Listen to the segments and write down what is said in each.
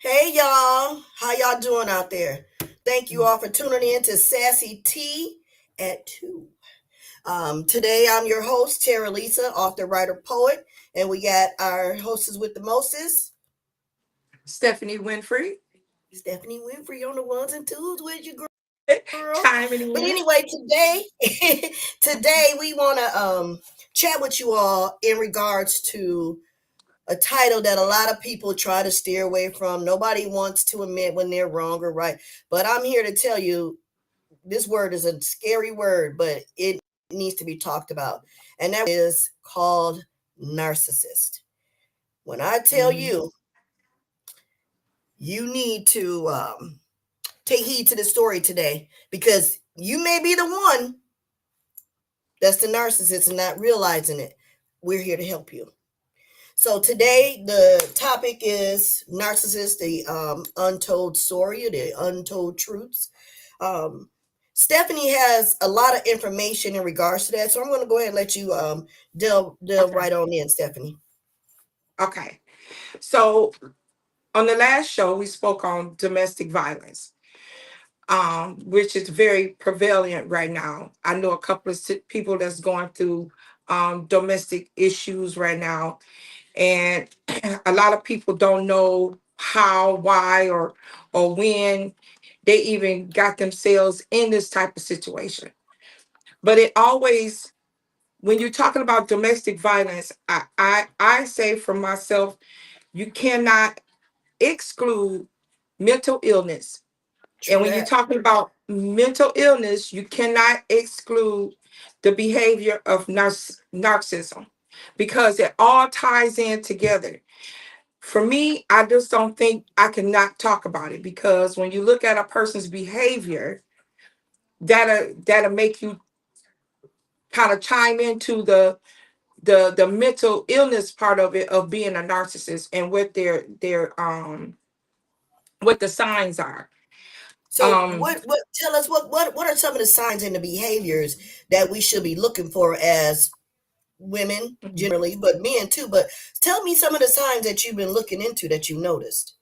Hey y'all, how y'all doing out there? Thank you all for tuning in to Sassy Tea at 2. Today I'm your host, Terralisa, author, writer, poet, and we got our hostess with the mostest, Stephanie Winfrey, Stephanie Winfrey on the ones and twos with you, girl. chiming But in. anyway, today we want to chat with you all in regards to a title that a lot of people try to steer away from. Nobody wants to admit when they're wrong or right. But I'm here to tell you this word is a scary word, but it needs to be talked about. And that is called narcissist. When I tell Mhm. you, you need to take heed to the story today because you may be the one that's the narcissist and not realizing it. We're here to help you. So today the topic is narcissist, the untold story, the untold truths. Um, Stephanie has a lot of information in regards to that, so I'm going to go ahead and let you delve Okay. right on in, Stephanie. Okay. So on the last show, we spoke on domestic violence, which is very prevalent right now. I know a couple of people that's going through domestic issues right now, and a lot of people don't know how, why, or when they even got themselves in this type of situation. But it always when you're talking about domestic violence, I say for myself, you cannot exclude mental illness. And True when you're that. talking about mental illness, you cannot exclude the behavior of narcissism because it all ties in together. For me, I just don't think I cannot talk about it because when you look at a person's behavior, that'll make you kind of chime into the mental illness part of it of being a narcissist and what the signs are. So um what tell us what are some of the signs and the behaviors that we should be looking for as women mhm. generally, but men too. But tell me some of the signs that you've been looking into that you noticed.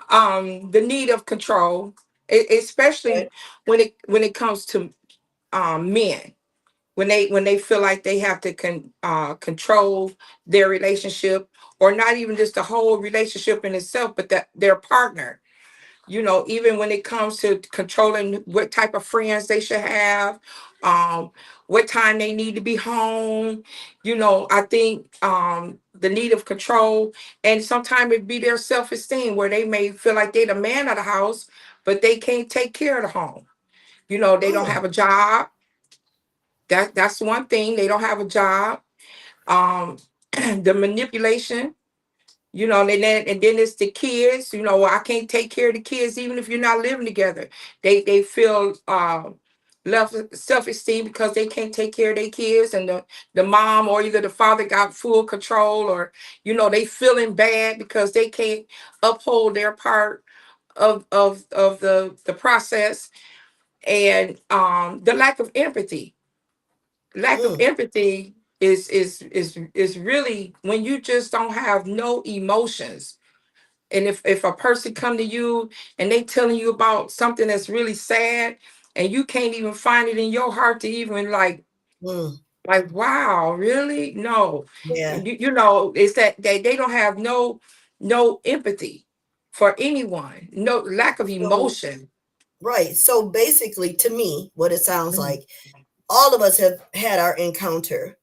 The need of control, Okay. especially when it comes to men, when they feel like they have to control their relationship, or not even just the whole relationship in itself, but that their partner. Even when it comes to controlling what type of friends they should have, um what time they need to be home. I think the need of control, and sometimes it be their self-esteem, where they may feel like they're the man of the house, but they can't take care of the home. They don't Mm, have a job. That's one thing. They don't have a job. um the manipulation. And then it's the kids. I can't take care of the kids even if you're not living together. They feel less self-esteem because they can't take care of their kids, and the mom or either the father got full control, or they feeling bad because they can't uphold their part of the process. And the lack of mm. empathy is really when you just don't have no emotions. And if a person come to you and they telling you about something that's really sad, and you can't even find it in your heart to even Mm, wow, really? No. yeah. And it's that they don't have no empathy for anyone, no lack of So emotion. right. So basically, to me, what it sounds Mhm. like, all of us have had our encounter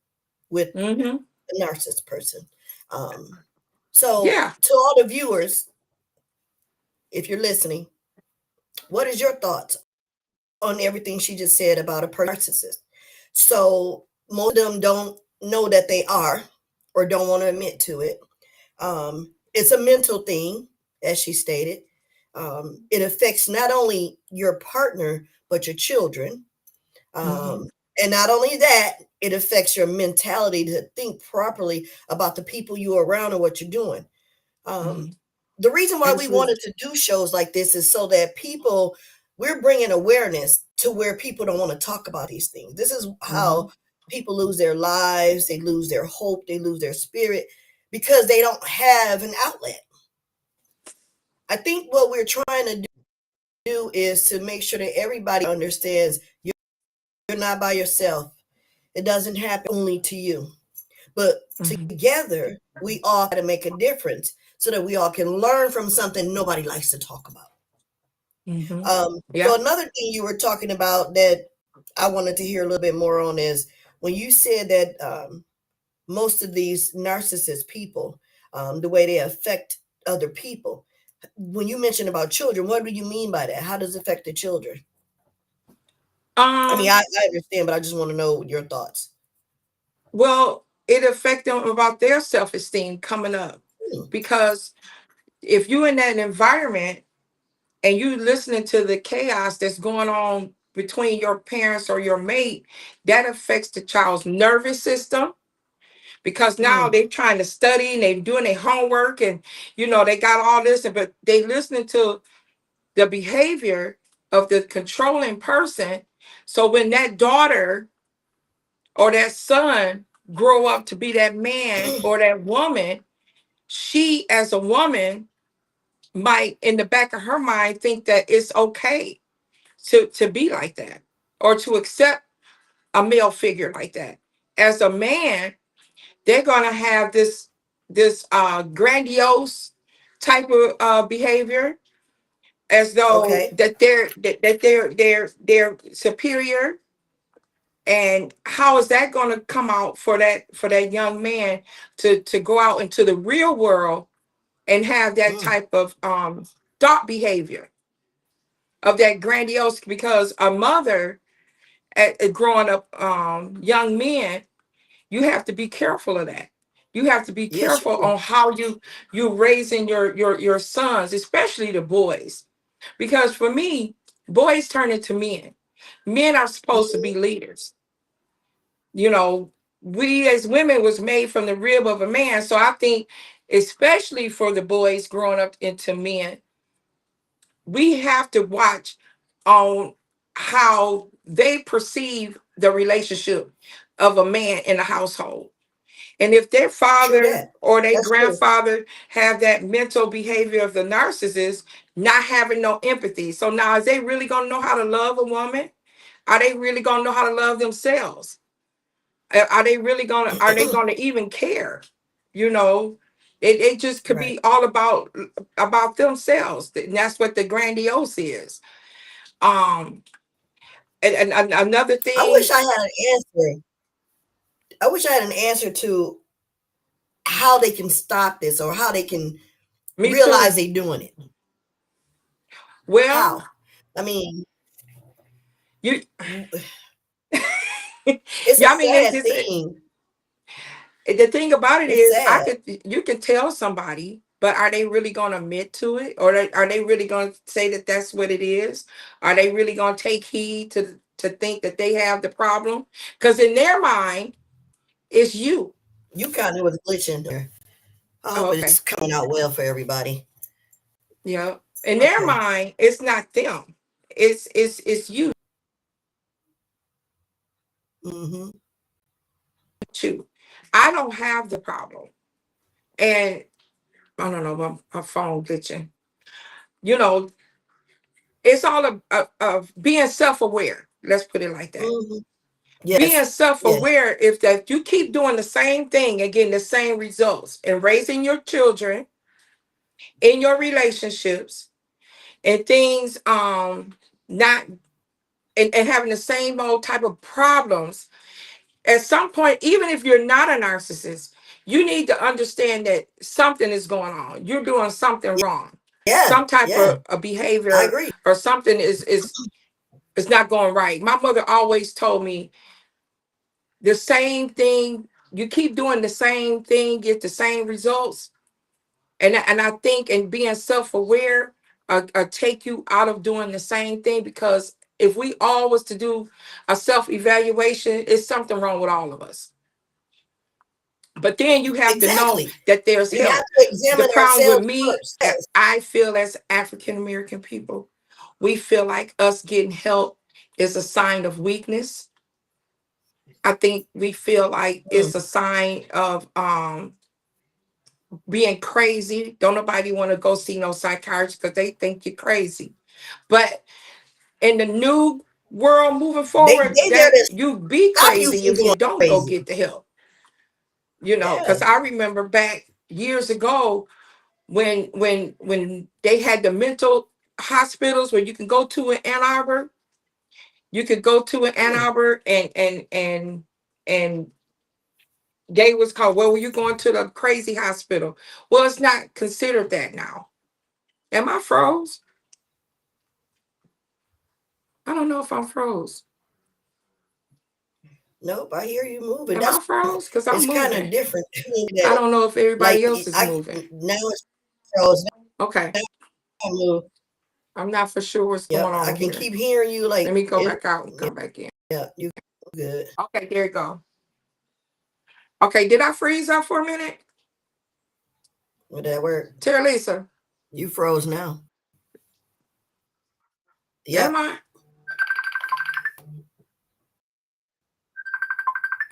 with Mhm. a narcissist person. Um, so Yeah. to all the viewers, if you're listening, what is your thoughts on everything she just said about a narcissist? So most of them don't know that they are or don't want to admit to it. It's a mental thing, as she stated. It affects not only your partner, but your children. Mhm. Um, and not only that, it affects your mentality to think properly about the people you're around and what you're doing. Um, Mhm. the reason why we Absolutely. wanted to do shows like this is so that we're bringing awareness to where people don't want to talk about these things. This is how Mhm. people lose their lives, they lose their hope, they lose their spirit because they don't have an outlet. I think what we're trying to do is to make sure that everybody understands you're not by yourself. It doesn't happen only to you. But Mhm. together, we all got to make a difference so that we all can learn from something nobody likes to talk about. Mhm. So Yeah. another thing you were talking about that I wanted to hear a little bit more on is when you said that most of these narcissist people, the way they affect other people. When you mentioned about children, what do you mean by that? How does it affect the children? I mean, Um. I understand, but I just want to know your thoughts. Well, it affects them about their self-esteem coming up, Hmm, because if you're in that environment and you listening to the chaos that's going on between your parents or your mate, that affects the child's nervous system, because now hmm, they're trying to study and they're doing their homework, and they got all this, but they listening to the behavior of the controlling person. So when that daughter or that son grow up to be that man or that woman, she as a woman might in the back of her mind think that it's okay to be like that, or to accept a male figure like that. As a man, they're gonna have this grandiose type of behavior, as though okay. that they're superior. And how is that going to come out for that young man to go out into the real world and have that Mm, type of thought behavior of that grandiose? Because a mother at growing up young men, you have to be careful of that. You have to be yes, you careful do. on how you raising your sons, especially the boys. Because for me, boys turn into men. Men are supposed to be Mhm, leaders. you know we as women was made from the rib of a man. So I think, especially for the boys growing up into men, we have to watch on how they perceive the relationship of a man in a household. And if their true father that. or their That's true. grandfather have that mental behavior of the narcissist, not having no empathy, so now is they really going to know how to love a woman? Are they really going to know how to love themselves? Are they really gonna, are they gonna even care? You know, it just could Right. be all about themselves. And that's what the grandiose is. Um, and another I wish thing, I had an answer. I wish I had an answer to how they can stop this or how they can me realize too. they're doing it. Well, How? I mean, you, it's a yeah, I mean, sad thing. the thing about it It's is, sad. you can tell somebody, but are they really going to admit to it, or are they really going to say that that's what it is? Are they really going to take heed to think that they have the problem? Because in their mind, it's you. You kind of was glitching there. I Oh, hope okay. it's coming out well for everybody. Yeah. In their Okay. mind, it's not them. It's you. Mm-hmm. You. I don't have the problem, and I don't know, my phone glitching. You know, it's all of being self-aware. Let's put it like that. Mm-hmm. Being Yes. Yes. self-aware, if that you keep doing the same thing and getting the same results and raising your children in your relationships, and things not, and having the same old type of problems, at some point, even if you're not a narcissist, you need to understand that something is going on. You're doing something wrong. Yeah. Some type Yeah. of a I behavior agree. or something is not going right. My mother always told me the same thing. You keep doing the same thing, get the same results. And I think, and being self-aware take you out of doing the same thing, because if we all was to do a self-evaluation, it's something wrong with all of us. But then you have to know Exactly. that there's We have help. to The examine problem with ourselves me, first. Yes. I feel as African American people, we feel like us getting help is a sign of weakness. I think we feel like Mm. it's a sign of being crazy. Don't nobody want to go see no psychiatrist because they think you're crazy. But in the new world moving forward, They there that to you be stop you crazy from if you going don't go crazy. get the help. You know, Yeah. because I remember back years ago when they had the mental hospitals where you can go to in Ann Arbor. You could go to in Ann Mm. Arbor and they was called, well, were you going to the crazy hospital? Well, it's not considered that now. Am I froze? I don't know if I'm froze. Nope, I hear you moving. Am That's I froze? Because I'm it's kind of else. different. I That don't know if like everybody else is I moving. now it's froze. Okay. Now I move. I'm not for sure what's Yep, going I on can here. keep hearing you. Let Like me go it. back out and Yeah, come back in. yeah, you good. Okay, there you go. Okay, did I freeze up for a minute? Would that work? Terralisa, You froze now. am Yep, I?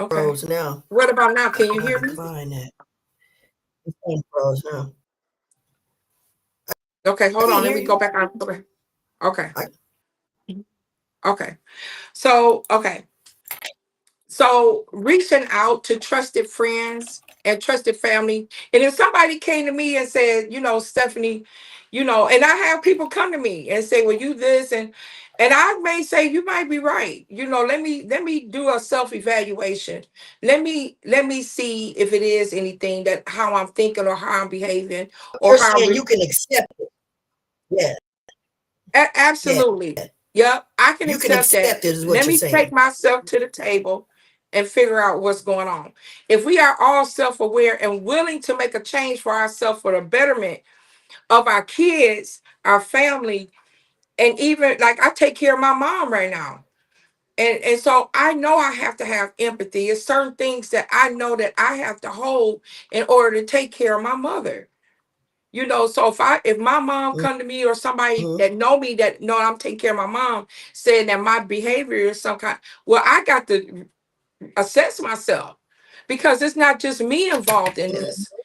Okay. froze now. What about now? Can you I hear can me? find that. It's froze now. Okay, I hold can on. Let hear me go you. back out. Okay. I Okay. Okay. So reaching out to trusted friends and trusted family. And if somebody came to me and said, Stephanie, and I have people come to me and say, well, you this and I may say you might be right. Let me do a self-evaluation. Let me see if it is anything that how I'm thinking or how I'm behaving or you're how saying you can accept it. Yeah, yeah. Absolutely. Yep, I can You can accept that. accept it, is what Let you're me take saying. myself to the table and figure out what's going on. If we are all self-aware and willing to make a change for ourselves for the betterment of our kids, our family, and even like I take care of my mom right now. And so I know I have to have empathy. It's certain things that I know that I have to hold in order to take care of my mother. So if my mom come to me or somebody Mm-hmm. that know me that know I'm taking care of my mom saying that my behavior is some kind, well, I got to assess myself because it's not just me involved in this. Mm-hmm.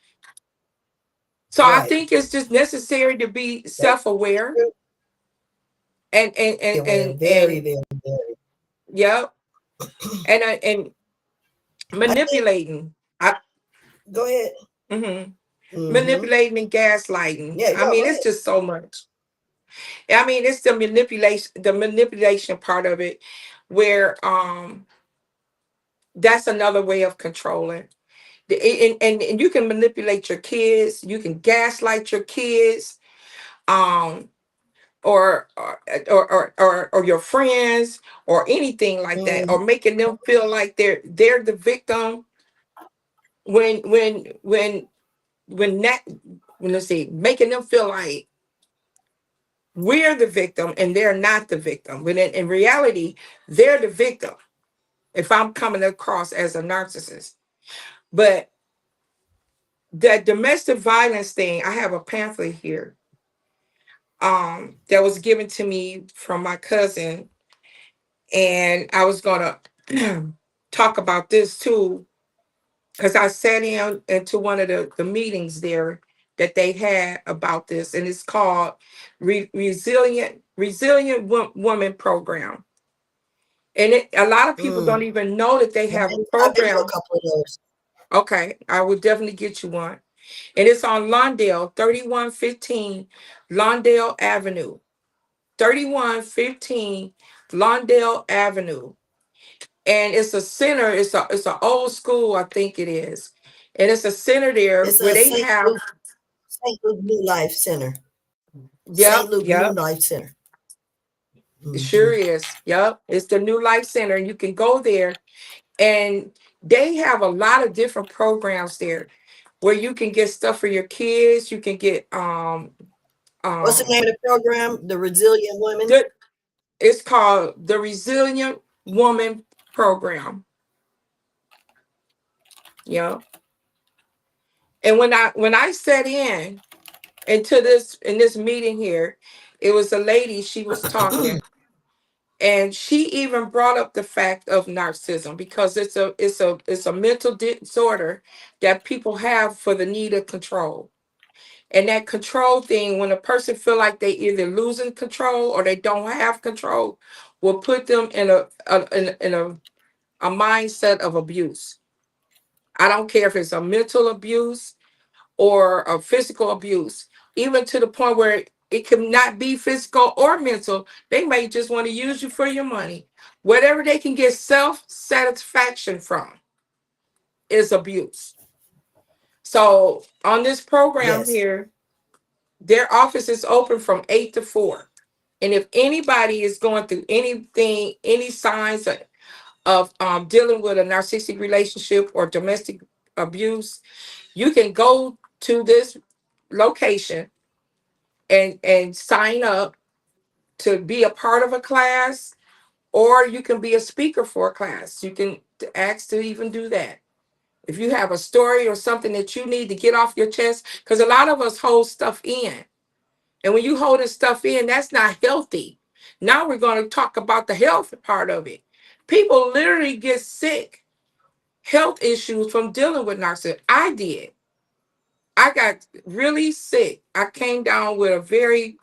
So I Right. think it's just necessary to be That's self-aware true. and and and Aware. and, Very, and very, very. yep, and I think. manipulating. I Go ahead. mhm. Mm-hmm. Manipulating and gaslighting. Yeah. I No. mean, Go it's ahead. just so much. I mean, it's the manipulation part of it, where that's another way of controlling. And you can manipulate your kids, you can gaslight your kids, um, or your friends, or anything like that, Mm-hmm. or making them feel like they're the victim when that when let's see, making them feel like we're the victim and they're not the victim. When in reality, they're the victim. If I'm coming across as a narcissist, but that domestic violence thing, I have a pamphlet here that was given to me from my cousin, and I was gonna talk about this too because I sat in into one of the meetings there that they had about this, and it's called Resilient Woman Program. And a lot of people don't Mm. even know that they have a I've been to a program. couple of those. Okay, I will definitely get you one. And it's on Lawndale, 3115 Lawndale Avenue. 3115 Lawndale Avenue. And it's a center, it's an old school, I think it is. And it's a center there It's where a they have, St. Luke New Life Center. St. yep, Luke New yep, Life Center. it Mm-hmm. sure is. Yep. It's the New Life Center. And you can go there, and they have a lot of different programs there where you can get stuff for your kids. You can get What's the um name of the program? The Resilient Women. the, it's called the Resilient Woman Program. You know, and when I sat in this meeting here, it was a lady. She was talking, And she even brought up the fact of narcissism, because it's a mental disorder that people have for the need of control. And that control thing, when a person feel like they either losing control or they don't have control, will put them in a mindset of abuse. I don't care if it's a mental abuse or a physical abuse, even to the point where it can not be physical or mental. They may just want to use you for your money. Whatever they can get self satisfaction from is abuse. So on this program Yes. here, their office is open from 8 to 4. And if anybody is going through anything, any signs of dealing with a narcissistic relationship or domestic abuse, you can go to this location and sign up to be a part of a class, or you can be a speaker for a class. You can ask to even do that. If you have a story or something that you need to get off your chest, because a lot of us hold stuff in. And when you holding stuff in, that's not healthy. Now we're going to talk about the health part of it. People literally get sick, health issues from dealing with narcissism. I did. I got really sick. I came down with a very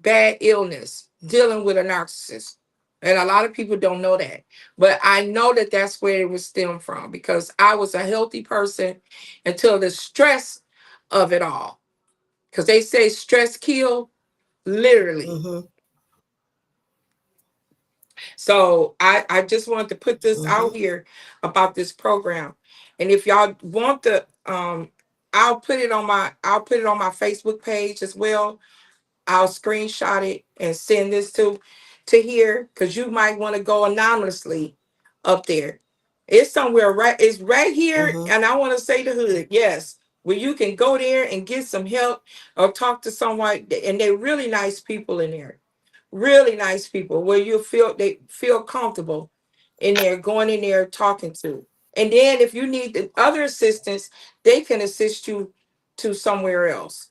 bad illness dealing with a narcissist. And a lot of people don't know that. But I know that that's where it was stemmed from, because I was a healthy person until the stress of it all. Because they say stress kill, literally. Mm-hmm. So I just wanted to put this Mm-hmm. out here about this program. And if y'all want the I'll put it on my Facebook page as well. I'll screenshot it and send this to here, because you might want to go anonymously up there. It's somewhere it's right here, Mm-hmm. and I want to say the hood, yes, where you can go there and get some help or talk to someone, and they're really nice people in there. Really nice people where they feel comfortable in there, going in there talking to. And then if you need the other assistance, they can assist you to somewhere else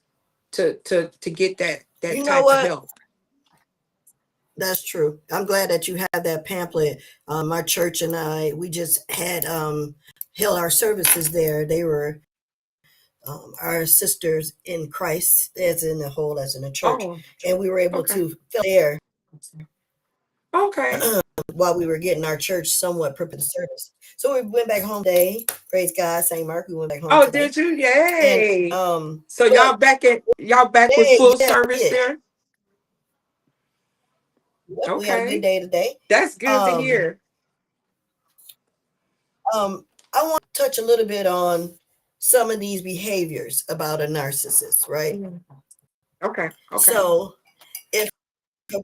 to get that You know type of what? help. That's true. I'm glad that you have that pamphlet. Our church and we just had held our services there. They were our sisters in Christ, as in the whole, as in the church, Oh, and we were able okay. to fill there Okay. while we were getting our church somewhat prepared for the service. So we went back home today. Praise God, St. Mark. We went back home Oh, did today, you? and Yay. So but y'all back with yeah, full yeah, service yeah. there? Yep, we had a good Okay. day today. That's good to Um, hear. I want to touch a little bit on some of these behaviors about a narcissist, right? Mhm. Okay. Okay. So if a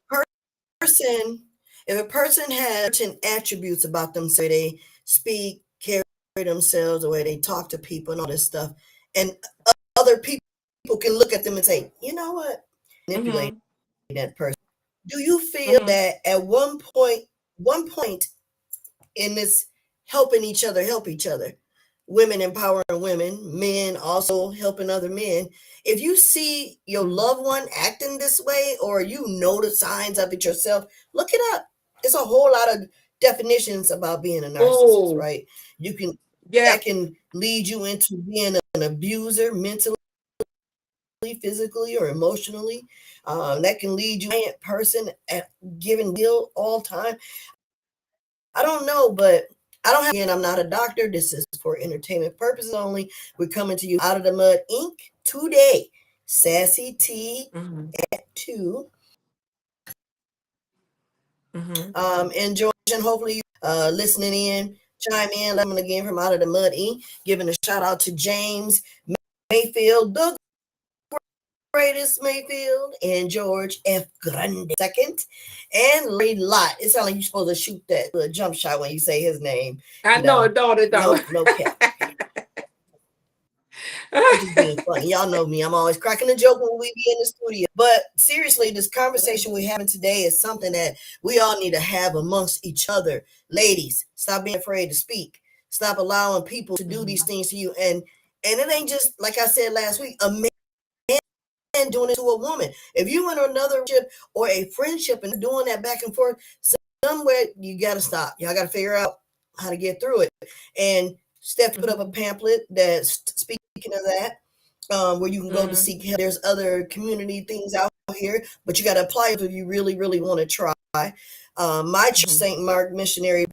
person if a person has certain attributes about themselves, they speak, carry themselves, the way they talk to people and all this stuff, and other people can look at them and say, you know what, manipulate Mm-hmm. that person. Do you feel Mm-hmm. that at one point in this helping each other help each other, women empowering women, men also helping other men, if you see your loved one acting this way or you know the signs of it yourself, look it up. It's a whole lot of definitions about being a narcissist, Oh, right? You can yeah. That can lead you into being an abuser mentally, physically, or emotionally. That can lead you a person at giving guilt all time. I don't know, but I don't have, again, I'm not a doctor. This is for entertainment purposes only. We're coming to you out of the mud ink today. Sassy T Mm-hmm. at 2. Mm-hmm. And George, and hopefully you listening in, chime in. Let me again from out of the mud ink, giving a shout out to James Mayfield, the greatest Mayfield, and George F. Grande second, and Larry Lott. It sounds like you're supposed to shoot that jump shot when you say his name. I You know know, it don't. It don't. no cap. I'm just being funny. Y'all know me. I'm always cracking a joke when we be in the studio. But seriously, this conversation we're having today is something that we all need to have amongst each other. Ladies, stop being afraid to speak. Stop allowing people to do these Mhm. things to you. And it ain't just like I said last week, a man doing it to a woman. If you in another relationship or a friendship and doing that back and forth, somewhere you got to stop. Y'all got to figure out how to get through it. And Steph put up a pamphlet that's speaking of that, where you can go to seek help. There's other community things out here, but you got to apply if you really, really want to try. My church, St. Mark Missionary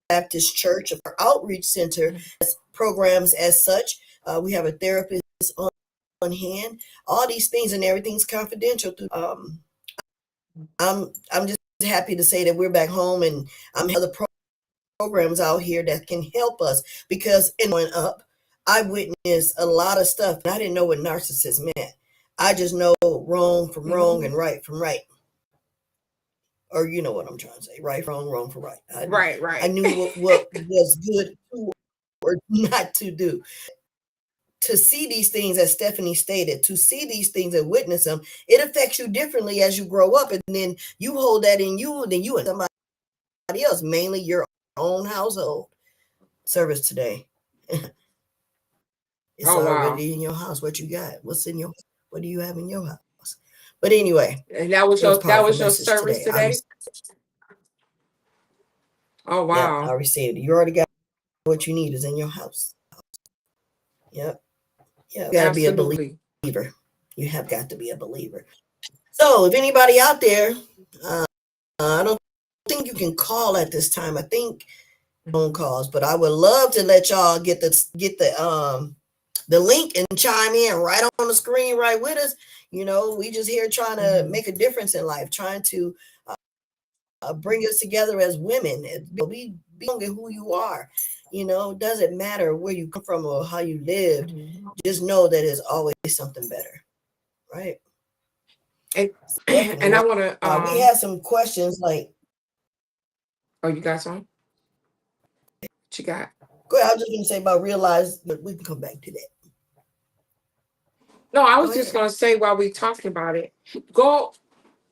Baptist Church, our outreach center, has programs as such. We have a therapist on hand. All these things and everything's confidential. I'm just happy to say that we're back home, and I'm other programs out here that can help us, because in going up, I witnessed a lot of stuff. And I didn't know what narcissist meant. I just know wrong from wrong and right from right. Or you know what I'm trying to say, right from wrong from right. I knew what was good to or not to do. To see these things, as Stephanie stated, to see these things and witness them, it affects you differently as you grow up. And then you hold that in you, and then you and somebody else, mainly your own household. Service today. It's already in your house. What you got? What do you have in your house? But anyway, and that was your service today. Oh wow! Yeah, I received it. You already got what you need is in your house. Yep. Yeah, you gotta be a believer. You have got to be a believer. So if anybody out there, I don't think you can call at this time. I think phone calls, but I would love to let y'all get the link and chime in right on the screen right with us. You know, we just here trying to make a difference in life, trying to bring us together as women. Be who you are. You know, it doesn't matter where you come from or how you lived. Just know that there's always something better, right? And I want to. We have some questions like. Oh, you got some? What you got? Go ahead. I was just going to say about realize, but we can come back to that. No, I was just going to say while we're talking about it, go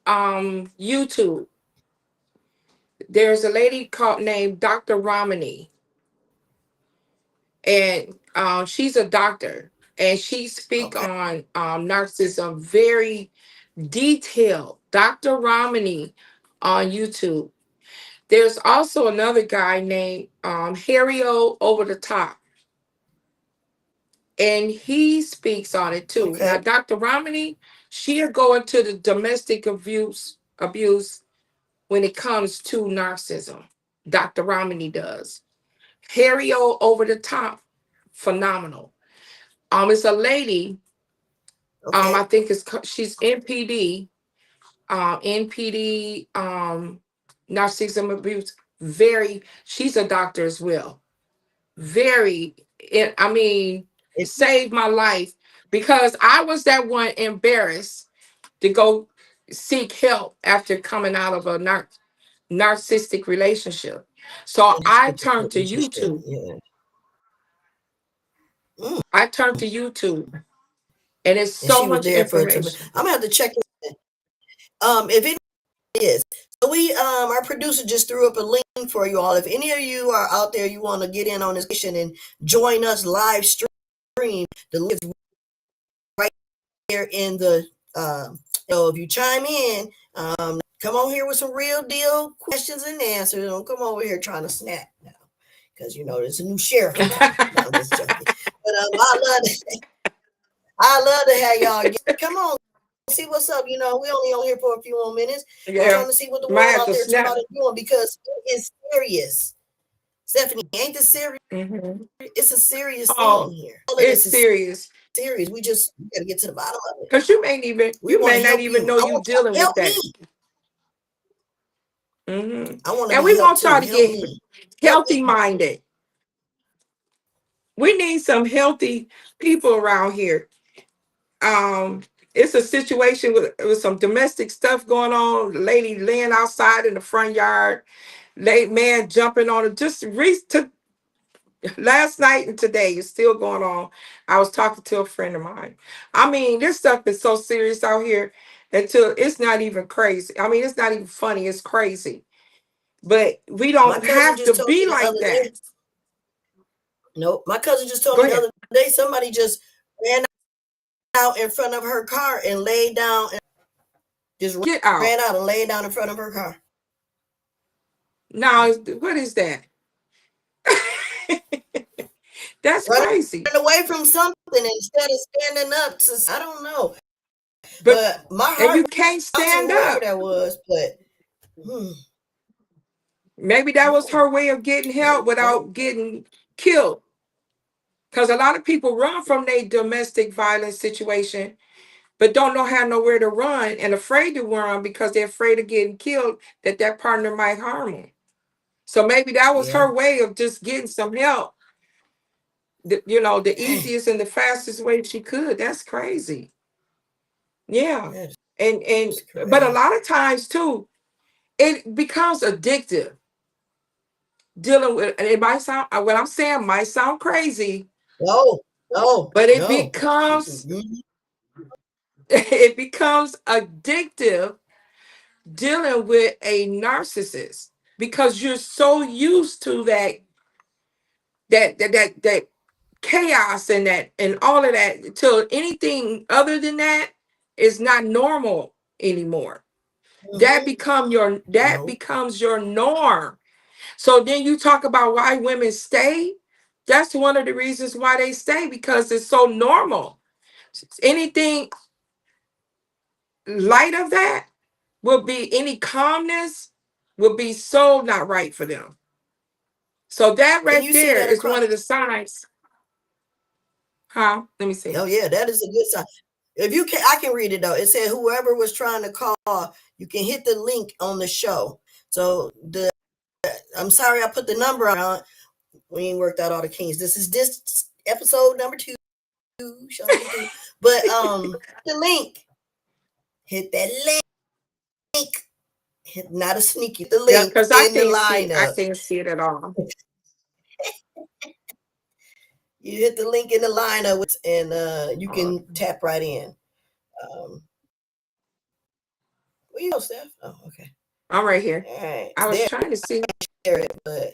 YouTube. There's a lady named Dr. Romani, and she's a doctor, and she speaks on narcissism very detailed. Dr. Romani on YouTube. There's also another guy named Harry Over the Top, and he speaks on it too. Now, Dr. Romani, she'll go into the domestic abuse when it comes to narcissism. Dr. Romani does. Harry Over the Top, phenomenal. It's a lady. I think she's NPD. NPD. Narcissism abuse. She's a doctor as well. It saved my life, because I was that one embarrassed to go seek help after coming out of a narcissistic relationship. So I turned to YouTube. I turned to YouTube, and it's so much information. I'm gonna have to check it. If it is, so our producer just threw up a link for you all. If any of you are out there, you want to get in on this mission and join us live stream, the link is right here in the. So if you chime in, come on here with some real deal questions and answers. Don't come over here trying to snap now, because you know there's a new sheriff. No, I'm just joking. But I love to have y'all come on, see what's up. You know, we only on here for a few more minutes. Yeah. I'm trying to see what the world out there is doing, because it is serious. Stephanie, ain't this serious? It's a serious thing here. It's serious. Serious. We just gotta get to the bottom of it. Because you may not even know you're dealing with that. And we want y'all to get healthy minded. We need some healthy people around here. It's a situation with some domestic stuff going on. The lady laying outside in the front yard, late man jumping on it. Just last night and today is still going on. I was talking to a friend of mine. This stuff is so serious out here until it's not even crazy. It's not even funny. It's crazy. But we don't have to be like that. Nope. My cousin just told me the other day, somebody just ran out in front of her car and laid down and just ran out and laid down in front of her car. Now, what is that? That's Running crazy. away from something instead of standing up to, I don't know. But But my and heart you went can't out to stand whoever up. that was. But hmm, Maybe that was no, her way of getting help no, no. without getting killed. Because a lot of people run from their domestic violence situation, but don't know how nowhere to run and afraid to run because they're afraid of getting killed, that that partner might harm them. So maybe that was Yeah. her way of just getting some help. The Dang. easiest and the fastest way she could. That's crazy. Yeah. That's And but a crazy. lot of times too, it becomes addictive dealing with, and it might sound, what I'm saying might sound crazy, No, no, but it no. becomes Mhm. it becomes addictive dealing with a narcissist because you're so used to that chaos and that and all of that till anything other than that is not normal anymore. Mhm. That No. becomes your norm. So then you talk about why women stay. That's one of the reasons why they stay, because it's so normal. Anything light of that will be, any calmness will be so not right for them. So that Can right you see there that is across? one of the signs. Huh? Let me see. Oh yeah, that is a good sign. If you can, I can read it though. It said whoever was trying to call, you can hit the link on the show. So I'm sorry I put the number on. We ain't worked out all the kinks. This is this episode number 2, show number 2. But the link, hit that link. Hit, not a sneaky, the Yeah, link because I in the can't see. I lineup. can't see it at all. You hit the link in the lineup, and you can tap right in. Um, where you go, Steph? Oh, okay. I'm right here. All right, I it's was there. trying to see. Share it, but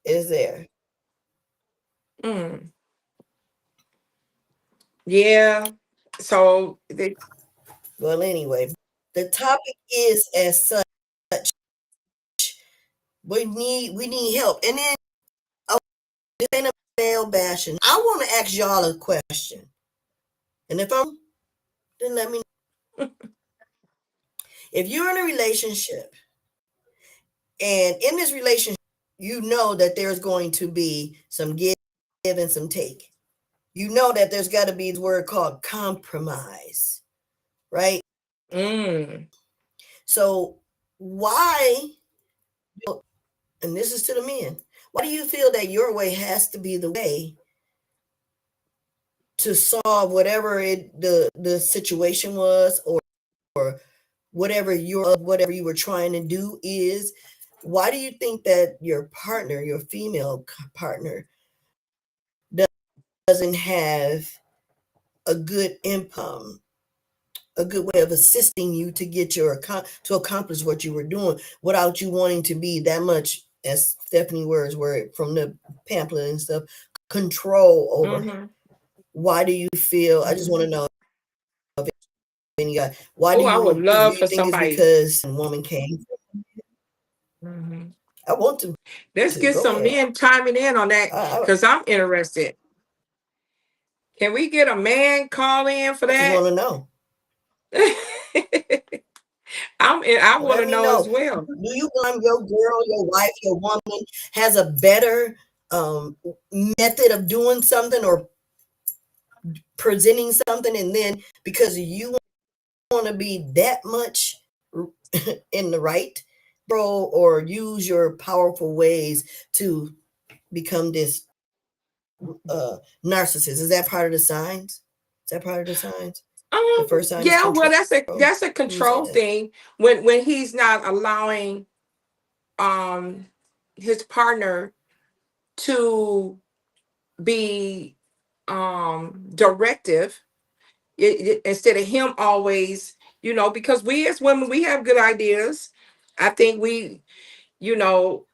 it's there. Mm, yeah. So they. Well, anyway, the topic is as such. We need help, and then oh, this ain't a male bashing. I want to ask y'all a question, and if I'm, then let me. If you're in a relationship, and in this relationship, you know that there's going to be some give and some take. You know that there's got to be this word called compromise, right? Mm, So why, and this is to the men, why do you feel that your way has to be the way to solve whatever the situation was, or whatever you were trying to do is? Why do you think that your partner, your female partner, doesn't have a good income, a good way of assisting you to get to accomplish what you were doing without you wanting to be that much, as Stephanie words were from the pamphlet and stuff, control over her? mm-hmm, Why do you feel? I just want mm-hmm. to know if any guy. Why Oh, I would do love you for think it's somebody. because a woman came? Mhm. I want them Let's to get go some ahead. men chiming in on that I, because I'm interested. Can we get a man call in for I just that? want to know. I want Let to me know as know. well. Do you believe your girl, your wife, your woman has a better method of doing something or presenting something, and then because you want to be that much in the right, bro, or use your powerful ways to become this narcissist? Is that part of the signs? Is that part of the signs? The first sign is Yeah, well, control. that's a What do you say control that? thing when he's not allowing um his partner to be directive, instead of him always, because we as women, we have good ideas. I think we do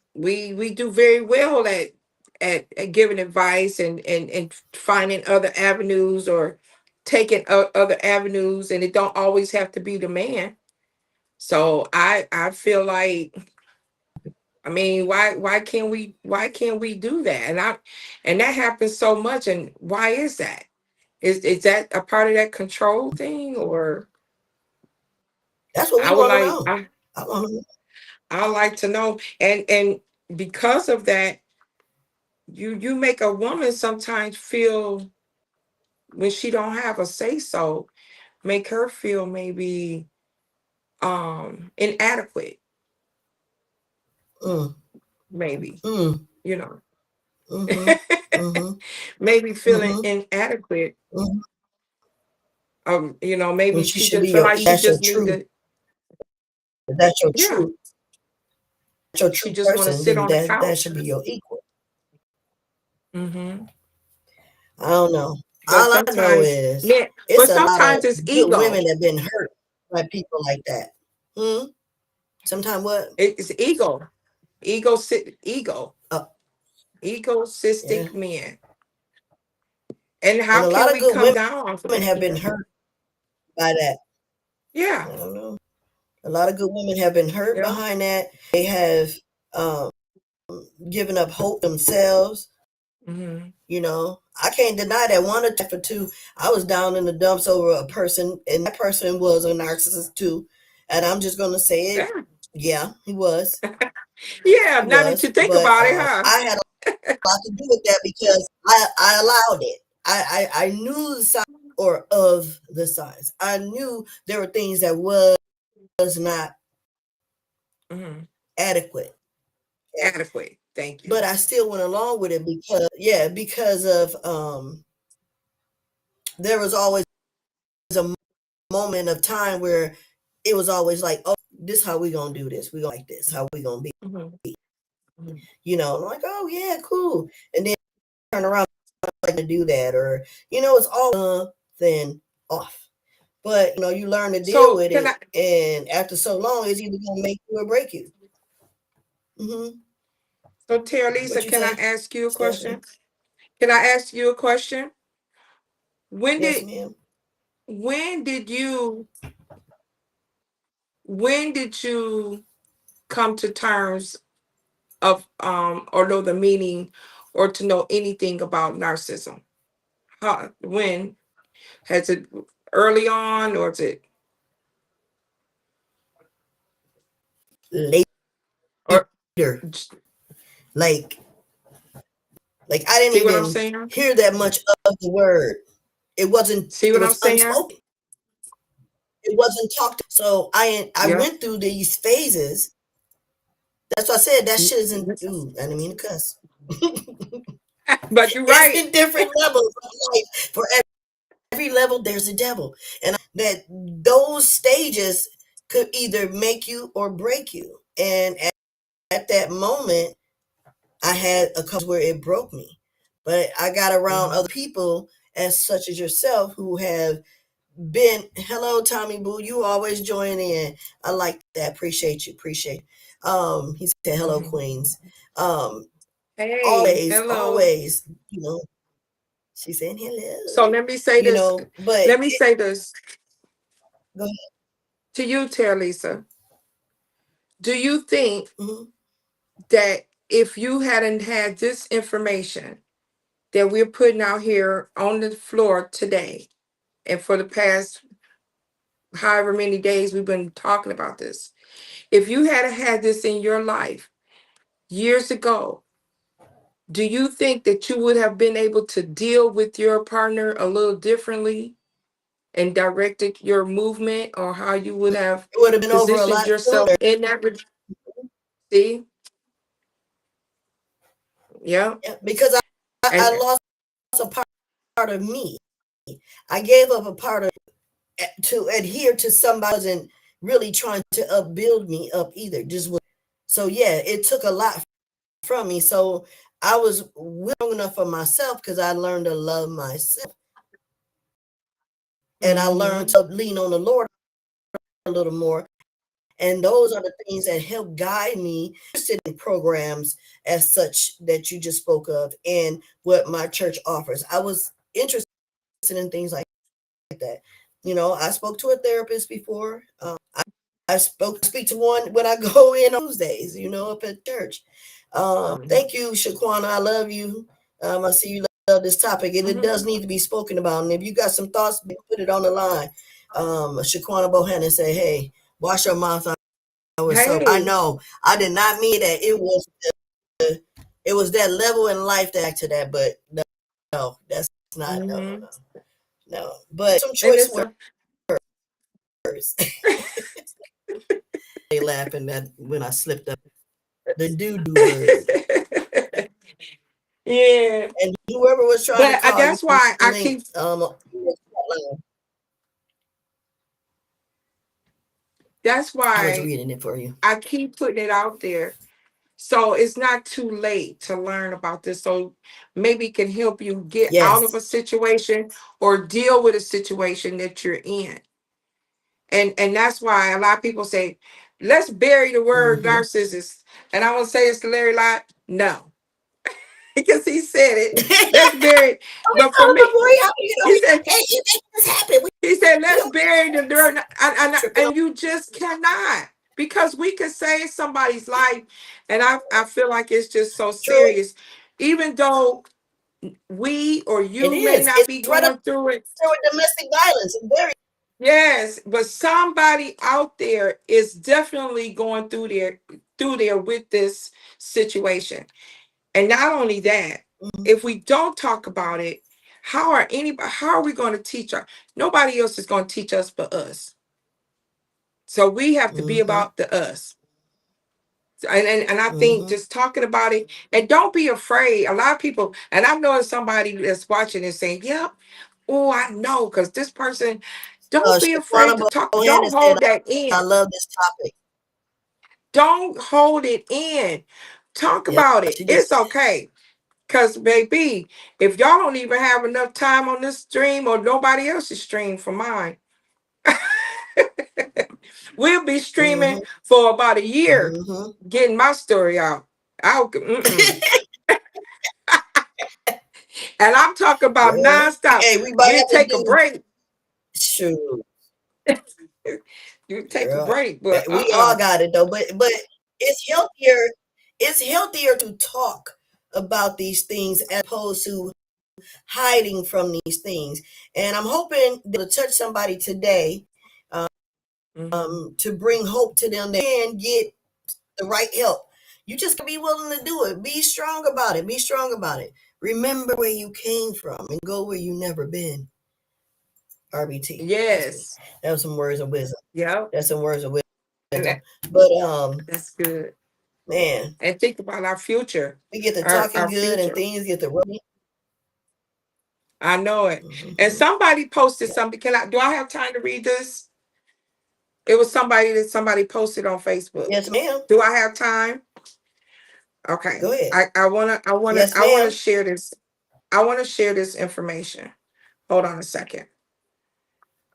very well at giving advice and finding other avenues or taking other avenues, and it don't always have to be the man. So I feel like I mean, why can't we do that? And that happens so much. And why is that? Is that a part of that control thing? Or That's what we I would want to like know. I want to know. I like to know. And because of that, you make a woman sometimes feel, when she don't have a say so, make her feel maybe inadequate, Mm, maybe, mm, you know. mm-hmm, mm-hmm, Maybe feeling mm-hmm, inadequate. mm-hmm. When Maybe she she should just be feel your, like she that's your just need truth. to, If that's your yeah, truth, your she true just want to person, sit then on the that couch. should be your equal. Hmm. I don't know. But All I know sometimes, is yeah, it's but a lot of sometimes it's good ego. women that been hurt by people like that. Hmm. Sometimes what? It's ego, Uh, yeah. egocystic men. And And how a lot can of we good come women down off of that have been ego? hurt by that. Yeah, I don't know. A lot of good women have been hurt yeah. behind that. They have um, given up hope themselves. Hmm. You know, I can't deny that one attack for two. I was down in the dumps over a person, and that person was a narcissist too. And I'm just gonna say it. Yeah. Yeah, he was. Yeah, He now that was. you think But about it, huh? I had a lot to do with that because I allowed it. I knew the signs or of the signs. I knew there were things that was not Hmm. adequate. Okay? Adequate. Thank you. But I still went along with it because yeah, because of there was always a moment of time where it was always like, oh, this how we gonna do this. We gonna like this. How we gonna be? Hmm. Hmm. You know, I'm like, oh yeah, cool. And then turn around like to do that, or it's all then off. But you learn to deal So with can it, I? and after so long, it's either gonna make you or break you. Hmm. So What Terralisa, you can I say, ask you a Stephanie? question? Can I ask you a question? When Yes, did ma'am. when did you when did you come to terms of or know the meaning, or to know anything about narcissism? How, when has it, early on, or is it, or Later, j- like I didn't see what I'm even saying? hear that much of the word. It wasn't. See It what I'm was saying? unspoken. It wasn't talked. So I Yeah. went through these phases. That's why I said that Mm, shit isn't. mm. Ooh, I didn't mean to cuss. But you're It's right. in different levels of life. For every level, there's a devil, and that those stages could either make you or break you. And at that moment, I had a couple where it broke me, but I got around Hmm. other people as such as yourself who have been. Hello, Tommy Boo. You always join in. I like that. Appreciate you. Appreciate. He said hello, Hmm. Queens. Um, Hey, always, hello. always. She's saying So hello. let me say this. But Let me say this go ahead. to you, Terralisa. Do you think Mm-hmm. that if you hadn't had this information that we're putting out here on the floor today, and for the past however many days we've been talking about this, if you had had this in your life years ago, do you think that you would have been able to deal with your partner a little differently and directed your movement, or how you would have It would have been over a positioned lot yourself sooner. in that? See? Yeah. Yeah, because I And lost a part of me. I gave up a part of to adhere to somebody who wasn't really trying to upbuild me up either. Just was, so yeah, it took a lot from me. So I was strong enough for myself because I learned to love myself, and I learned mhm, to lean on the Lord a little more. And those are the things that help guide me in programs as such that you just spoke of and what my church offers. I was interested in things like that. I spoke to a therapist before. speak to one when I go in on Tuesdays, up at church. Mhm. Thank you, Shaquana. I love you. I see you love this topic, and it Mhm. does need to be spoken about. And if you got some thoughts, put it on the line. Shaquana Bohannon say, "Hey, wash your mouth. I was so. I Hey. know. I did not mean that. It was that level in life that to that, but no, that's not. No, no, Mhm. no, no. But some And choice it's a words. They laughing at when I slipped up the doo doo word. yeah. And whoever was trying to But call you, that's why I link. keep that's I was why reading it for you. I keep putting it out there. So it's not too late to learn about this. So maybe it can help you get out of Yes. a situation or deal with a situation that you're in. And that's why a lot of people say, let's bury the word Mm-hmm. narcissist. And I want to say this to Larry Lott, no, because he said it. Let's bury it. Oh, we But for call him me, a boy. he said, Hey, you make this happen. he said, We let's don't bury the dirt. tripping And you just cannot, because we can save somebody's life. And I feel like it's just so true. serious. Even though we or It you may is. not It's be right up going through it. there with domestic violence. It's very Yes, but somebody out there is definitely going through there with this situation. And not only that, mm-hmm. if we don't talk about it, how are we going to teach our nobody else is going to teach us but us. So we have to be Mm-hmm. about the us. And I think Mm-hmm. just talking about it, and don't be afraid. A lot of people, and I know somebody that's watching and saying, yep, oh, I know, because this person, don't be afraid Shaquana to talk. Bohannon Don't said, hold that I in. love this topic. Don't hold it in. Talk Yeah, about it. she It's just okay. Because, baby, if y'all don't even have enough time on this stream or nobody else's stream for mine, we'll be mm-hmm. streaming for about a year Mm-hmm. getting my story out. And I'm talking about Girl. nonstop. Hey, we might We'll have to take a do break. shoot. You take a Girl, break, but we all got it though. But it's healthier. It's healthier to talk about these things as opposed to hiding from these things. And I'm hoping to touch somebody today, Mhm. to bring hope to them that they can get the right help. You just gotta be willing to do it. Be strong about it. Be strong about it. Remember where you came from and go where you never been. RBT. That's me. Yes. That was some words of wisdom. Yep. That's some words of And wisdom. But that's good. man, And think about our future. we get to Our talking good and future. things get to rolling. I know it. And Mm-hmm. somebody posted Yeah. something. Do I have time to read this? It was somebody posted on Facebook. Yes, ma'am. Do I have time? Okay. Go ahead. I Yes, wanna ma'am. share this. I want to share this information. Hold on a second.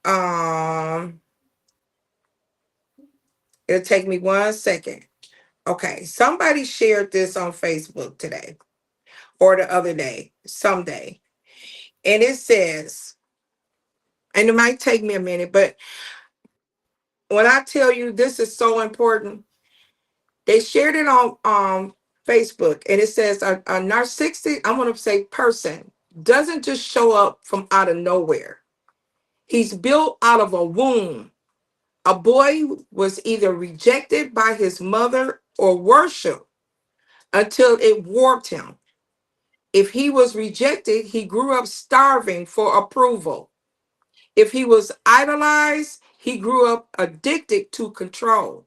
Um, it'll take me 1 second. Okay. Somebody shared this on Facebook today or the other day, someday. And it says, and it might take me a minute, but when I tell you this is so important, they shared it on Facebook, and it says a narcissistic, I want to say person, doesn't just show up from out of nowhere. He's built out of a womb. A boy was either rejected by his mother or worshiped until it warped him. If he was rejected, he grew up starving for approval. If he was idolized, he grew up addicted to control.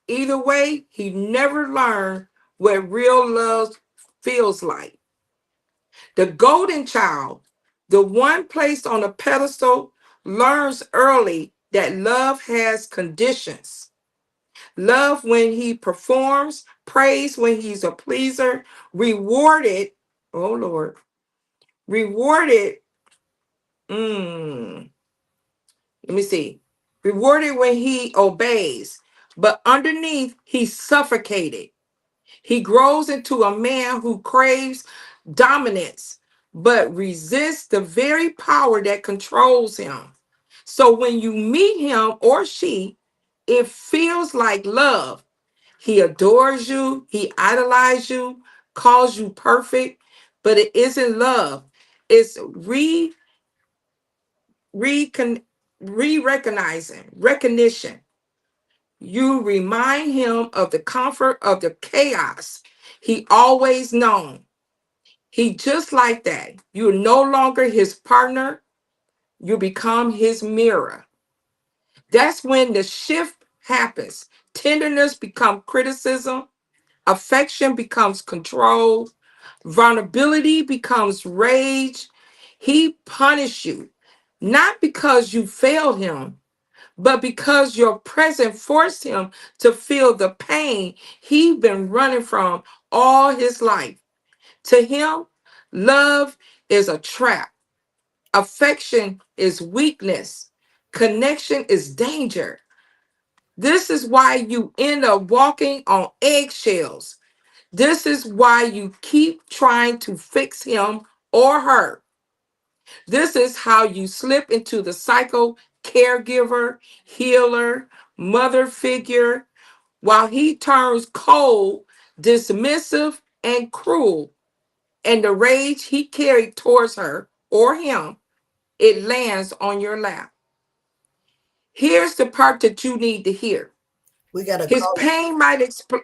Either way, he never learned what real love feels like. The golden child, the one placed on a pedestal, learns early that love has conditions. Love when he performs, praise when he's a pleaser, rewarded, oh Lord, rewarded, let me see, rewarded when he obeys, but underneath he's suffocated. He grows into a man who craves dominance, but resists the very power that controls him. So when you meet him or she, it feels like love. He adores you, he idolizes you, calls you perfect, but it isn't love. It's recon, re-recognizing, recognition. You remind him of the comfort of the chaos he always known. He just like that. You're no longer his partner. You become his mirror. That's when the shift happens. Tenderness becomes criticism. Affection becomes control. Vulnerability becomes rage. He punished you, not because you failed him, but because your presence forced him to feel the pain he's been running from all his life. To him, love is a trap. Affection is weakness. Connection is danger. This is why you end up walking on eggshells. This is why you keep trying to fix him or her. This is how you slip into the cycle caregiver, healer, mother figure, while he turns cold, dismissive, and cruel. And the rage he carried towards her or him, it lands on your lap. Here's the part that you need to hear. We got a His call. pain might explain.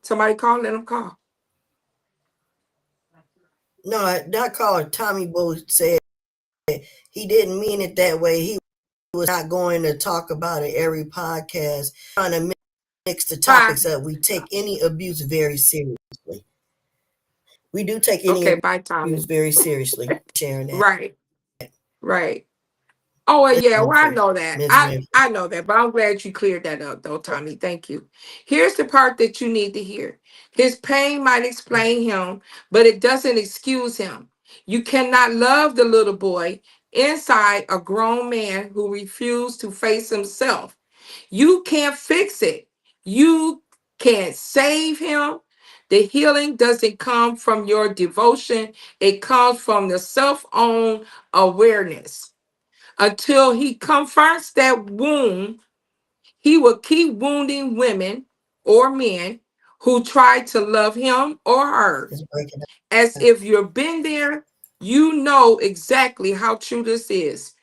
Somebody call, let him call. No, that caller, Tommy Bo, said he didn't mean it that way. He was not going to talk about it every podcast. Trying to mix the Bye. topics up. We take any abuse very seriously. We do take any Okay, bye, Tommy. abuse very seriously. Sharing that. Right, right. Oh, well, It's yeah, well, I Winfrey, know that. Ms. I Winfrey. I know that, but I'm glad you cleared that up, though, Tommy. Thank you. Here's the part that you need to hear. His pain might explain him, but it doesn't excuse him. You cannot love the little boy inside a grown man who refused to face himself. You can't fix it. You can't save him. The healing doesn't come from your devotion, it comes from the self owned awareness. Until he confronts that wound, he will keep wounding women or men who try to love him or her. It's breaking As up. if you've been there, you know exactly how true this is.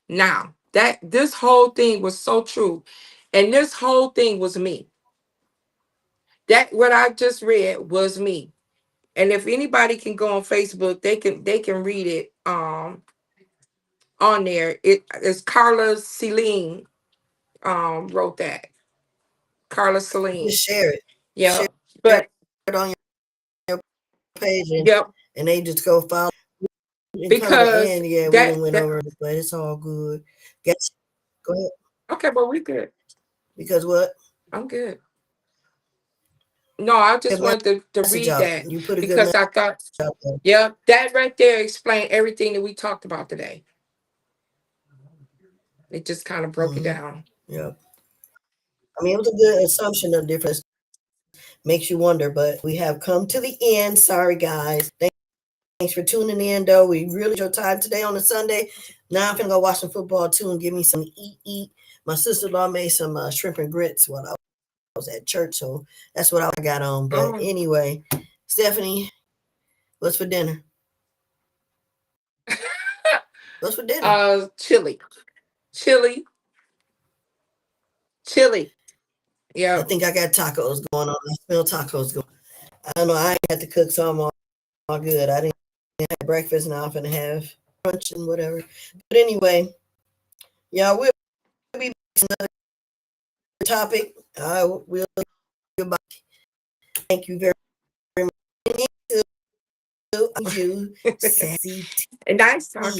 Now, that this whole thing was so true. And this whole thing was me. That what I just read was me. And if anybody can go on Facebook, they can read it on there. It's Carla Celine wrote that. Carla Celine. Just share it. Yeah. Share But it on your page yep, and they just go follow and come to the because end. Yeah, we didn't went that over it, but it's all good. Guess go ahead. okay, but we good. Because what? I'm good. No, I just Good wanted to message read out. that You put a good because message I thought, out there. yeah, that right there explained everything that we talked about today. It just kind of broke it Mm-hmm. down. Yep. I mean, it was a good assumption of difference. Makes you wonder, but we have come to the end. Sorry, guys. Thanks for tuning in, though. We really enjoyed your time today on a Sunday. Now I'm gonna go watch some football too and give me some eat. My sister-in-law made some shrimp and grits while I was at church, so that's what I got on. But Oh. anyway, Stephanie, what's for dinner? What's for dinner? Chili. Chili. Chili. I Yeah. think I got tacos going on. I smell tacos going. I don't know. I ain't had to cook, so I'm all good. I didn't have breakfast, now I'm gonna have brunch and whatever. But anyway, yeah, we'll be back to another topic. I will. Goodbye. Thank you very much. You, sassy. And nice talking.